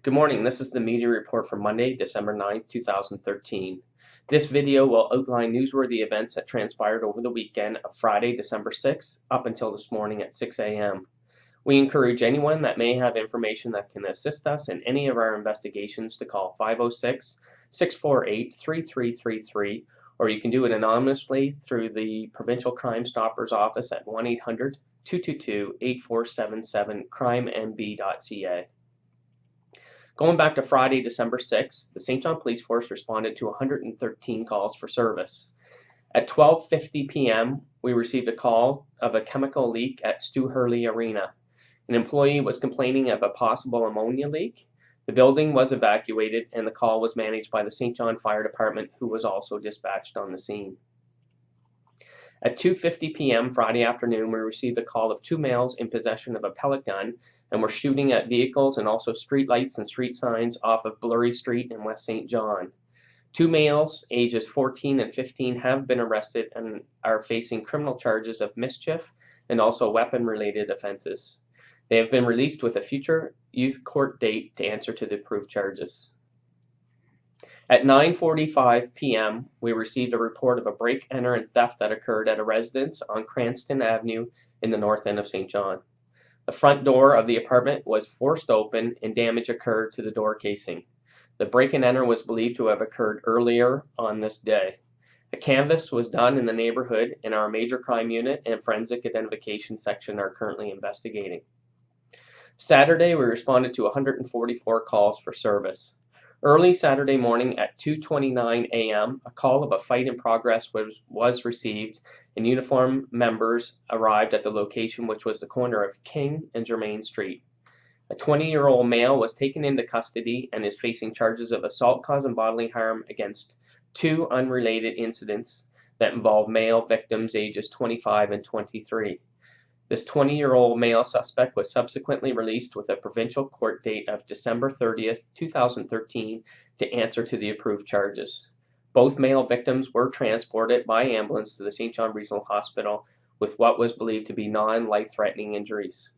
Good morning, this is the media report for Monday, December 9th, 2013. This video will outline newsworthy events that transpired over the weekend of Friday, December 6th, up until this morning at 6 a.m. We encourage anyone that may have information that can assist us in any of our investigations to call 506-648-3333, or you can do it anonymously through the Provincial Crime Stoppers office at 1-800-222-8477, crimemb.ca. Going back to Friday, December 6th, the St. John Police Force responded to 113 calls for service. At 12:50 p.m., we received a call of a chemical leak at Stu Hurley Arena. An employee was complaining of a possible ammonia leak. The building was evacuated, and the call was managed by the St. John Fire Department, who was also dispatched on the scene. At 2:50 p.m. Friday afternoon, we received a call of two males in possession of a pellet gun and were shooting at vehicles and also street lights and street signs off of Blurry Street in West St. John. Two males, ages 14 and 15, have been arrested and are facing criminal charges of mischief and also weapon-related offenses. They have been released with a future youth court date to answer to the approved charges. At 9:45 p.m., we received a report of a break, enter, and theft that occurred at a residence on Cranston Avenue in the north end of St. John. The front door of the apartment was forced open and damage occurred to the door casing. The break and enter was believed to have occurred earlier on this day. A canvass was done in the neighborhood, and our major crime unit and forensic identification section are currently investigating. Saturday, we responded to 144 calls for service. Early Saturday morning at 2:29 a.m., a call of a fight in progress was received, and uniformed members arrived at the location, which was the corner of King and Germain Street. A 20-year-old male was taken into custody and is facing charges of assault causing bodily harm against two unrelated incidents that involve male victims ages 25 and 23. This 20-year-old male suspect was subsequently released with a provincial court date of December 30th, 2013 to answer to the approved charges. Both male victims were transported by ambulance to the St. John Regional Hospital with what was believed to be non-life-threatening injuries.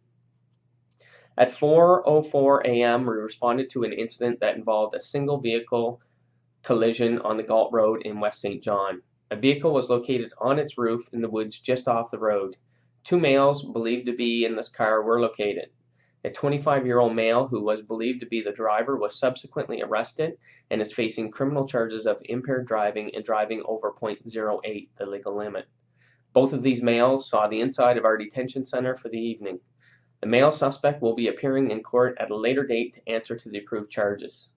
At 4:04 a.m., we responded to an incident that involved a single vehicle collision on the Galt Road in West St. John. A vehicle was located on its roof in the woods just off the road. Two males believed to be in this car were located. A 25-year-old male who was believed to be the driver was subsequently arrested and is facing criminal charges of impaired driving and driving over .08, the legal limit. Both of these males saw the inside of our detention center for the evening. The male suspect will be appearing in court at a later date to answer to the approved charges.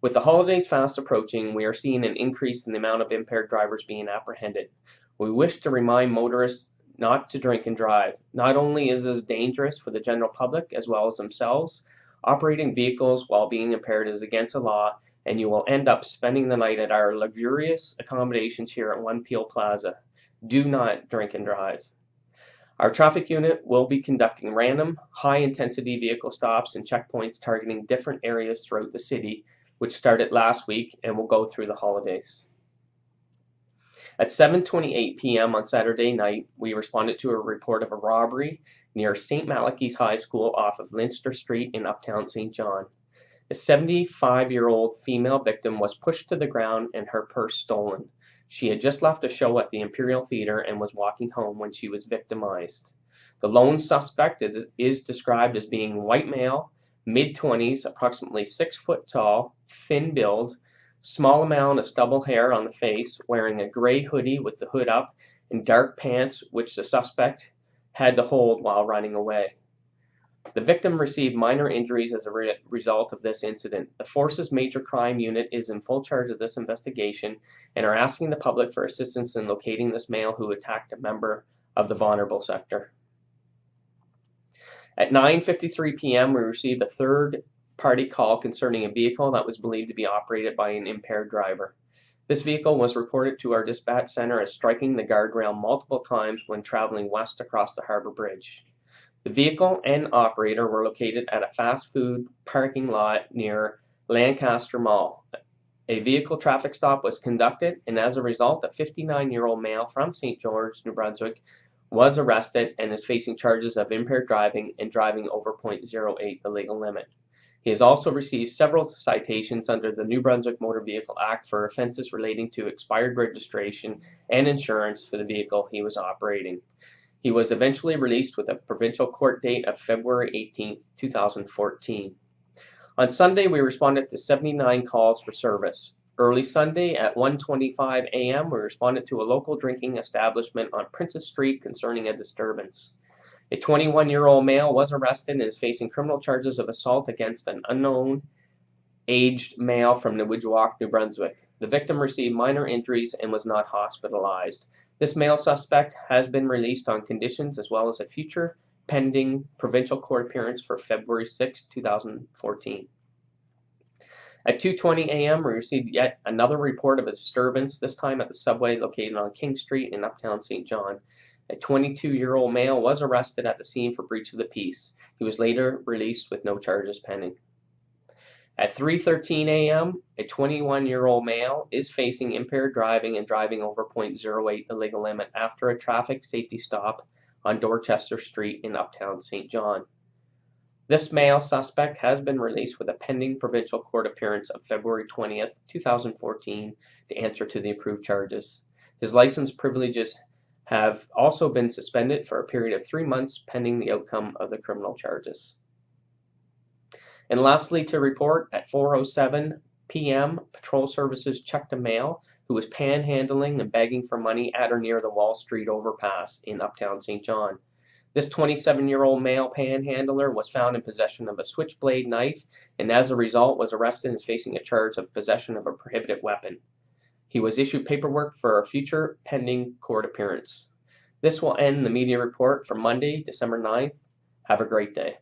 With the holidays fast approaching, we are seeing an increase in the amount of impaired drivers being apprehended. We wish to remind motorists not to drink and drive. Not only is this dangerous for the general public as well as themselves, operating vehicles while being impaired is against the law, and you will end up spending the night at our luxurious accommodations here at One Peel Plaza. Do not drink and drive. Our traffic unit will be conducting random, high-intensity vehicle stops and checkpoints targeting different areas throughout the city, which started last week and will go through the holidays. At 7:28 p.m. on Saturday night, we responded to a report of a robbery near St. Malachy's High School off of Leinster Street in Uptown St. John. A 75-year-old female victim was pushed to the ground and her purse stolen. She had just left a show at the Imperial Theatre and was walking home when she was victimized. The lone suspect is described as being white male, mid-20s, approximately 6 foot tall, thin build, small amount of stubble hair on the face, wearing a gray hoodie with the hood up, and dark pants which the suspect had to hold while running away. The victim received minor injuries as a result of this incident. The Force's Major Crime Unit is in full charge of this investigation and are asking the public for assistance in locating this male who attacked a member of the vulnerable sector. At 9:53 p.m., we received a third-party call concerning a vehicle that was believed to be operated by an impaired driver. This vehicle was reported to our dispatch center as striking the guardrail multiple times when traveling west across the Harbor Bridge. The vehicle and operator were located at a fast food parking lot near Lancaster Mall. A vehicle traffic stop was conducted, and as a result, a 59-year-old male from St. George, New Brunswick, was arrested and is facing charges of impaired driving and driving over .08, the legal limit. He has also received several citations under the New Brunswick Motor Vehicle Act for offenses relating to expired registration and insurance for the vehicle he was operating. He was eventually released with a provincial court date of February 18, 2014. On Sunday, we responded to 79 calls for service. Early Sunday at 1:25 a.m., we responded to a local drinking establishment on Princess Street concerning a disturbance. A 21-year-old male was arrested and is facing criminal charges of assault against an unknown aged male from Newidgewok, New Brunswick. The victim received minor injuries and was not hospitalized. This male suspect has been released on conditions as well as a future pending provincial court appearance for February 6, 2014. At 2:20 a.m., we received yet another report of a disturbance, this time at the subway located on King Street in Uptown St. John. A 22-year-old male was arrested at the scene for breach of the peace. He was later released with no charges pending. At 3:13 a.m., a 21-year-old male is facing impaired driving and driving over .08 the legal limit after a traffic safety stop on Dorchester Street in Uptown St. John. This male suspect has been released with a pending provincial court appearance of February 20th, 2014 to answer to the approved charges. His license privileges have also been suspended for a period of 3 months pending the outcome of the criminal charges. And lastly, to report, at 4:07 p.m., patrol services checked a male who was panhandling and begging for money at or near the Wall Street overpass in Uptown St. John. This 27-year-old male panhandler was found in possession of a switchblade knife and as a result was arrested and is facing a charge of possession of a prohibited weapon. He was issued paperwork for a future pending court appearance. This will end the media report for Monday, December 9th. Have a great day.